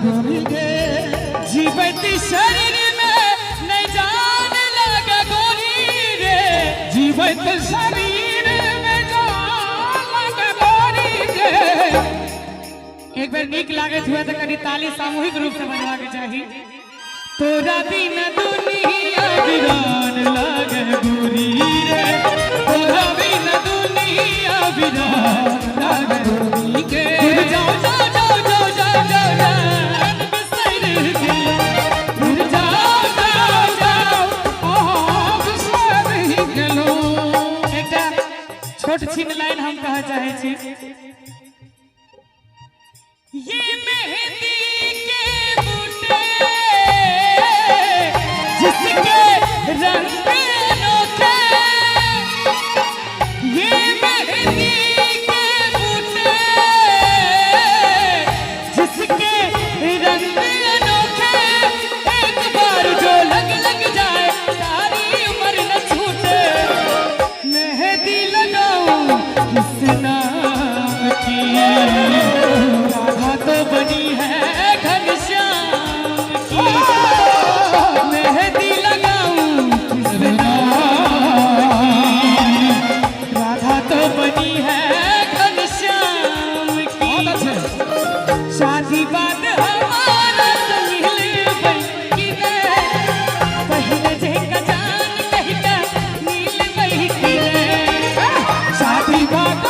गोरी गे जीवती शरीर में नहीं जान लगे गोरी रे जीवत शरीर में जान लगे गोरी गे। एक बार नीक लागत हुआ तो कभी ताली सामूहिक रूप से बजवा के चाहिए। तोरा बिन दुनिया वीरान लगे गोरी रे तोरा बिन दुनिया वीरान लगे गोरी गे। जाओ जाओ जाओ जाओ जाओ जाओ जान बिसर गया फिर जाओ जाओ जाओ बिसर गेलो। एकटा छोट छीन लाइन हम कह चाहे छी। ये मेहंदी के बूटे जिसके रंग अनोखे ये मेहंदी के बूटे जिसके रंग अनोखे एक बार जो लग जाए सारी उम्र न छूटे। मेहंदी लगाऊं किस नाम की राधा तो बनी है घनश्याम की। मेहंदी लगाऊं किस नाम की राधा तो बनी है घनश्याम की। शादी बाद हमारा मिल बही ने पहले जे जान कहता मिल बही की ने। शादी बाद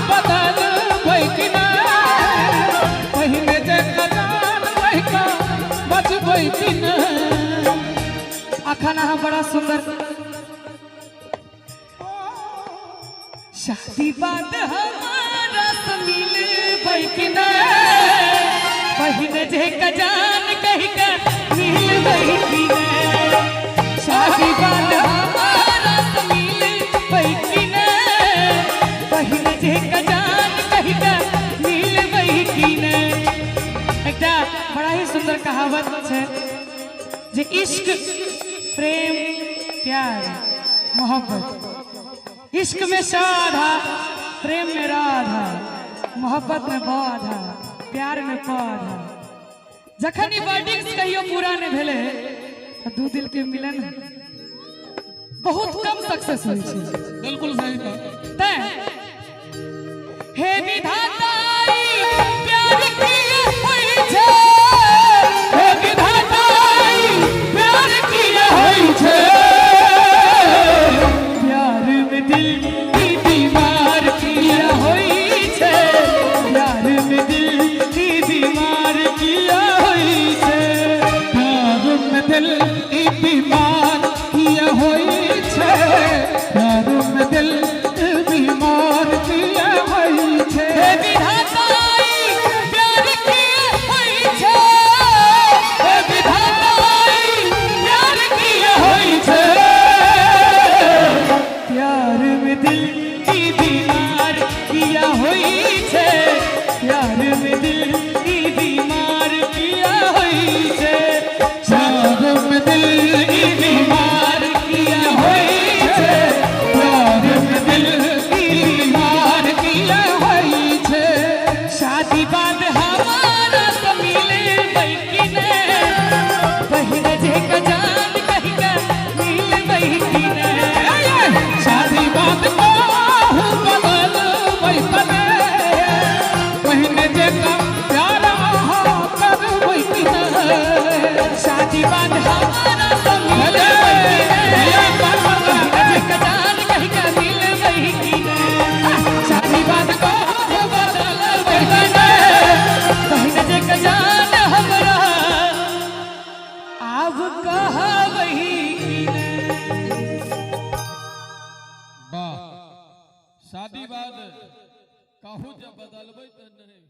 बदल बही ने पहले जे जान कहता बच बही ने। अखाना बड़ा सुंदर। शादी बाद हमारा मिल बही ने पहले जे जान कहता मिल बही ने। शादी बाद हमारा मिल बही ने पहले जे जान कहता मिल बही ने। एकटा बड़ा ही सुंदर कहावत है जे इश्क प्रेम प्यार मोहब्बत। इश्क में साधा प्रेम में राधा मोहब्बत में बाधा प्यार में पौधा। जखन ई वर्डिंग्स कहियो पूरा नहीं भेले तो दू दिल के मिलन बहुत कम सक्सेस होई छै। बिल्कुल सही था। तै हे विधाता प्यार की होई छै हे विधाता प्यार की होई छै। प्यार में दिल की बीमार किया होई छै प्यार में दिल की बीमार किया होई छै। प्यार में दिल की बीमार किया होई छै प्यार में दिल की बीमार किया होई छै। हे विधाता प्यार की होई छै हे विधाता प्यार की होई छै। प्यार में दिल की बीमार किया होई छै प्यार में दिल की बीमार किया होई छै। प्यार में दिल की बीमार किया होई छै प्यार में दिल की बीमार किया होई छै। शादी बाद हमारा मिले बही ने पहले जे जान कहता मिल बही ने। शादी बाद बदल बही ने पहले जे प्यार कर बही ने। शादी बाद हमारा मिले बही ने पहले जे जान कहता मिल बही ने। शादी बाद बदल बही ने पहले जे जान हमरा अब कहा वही वाह। शादी बाद कहूँ जब बदलबै तो नहीं।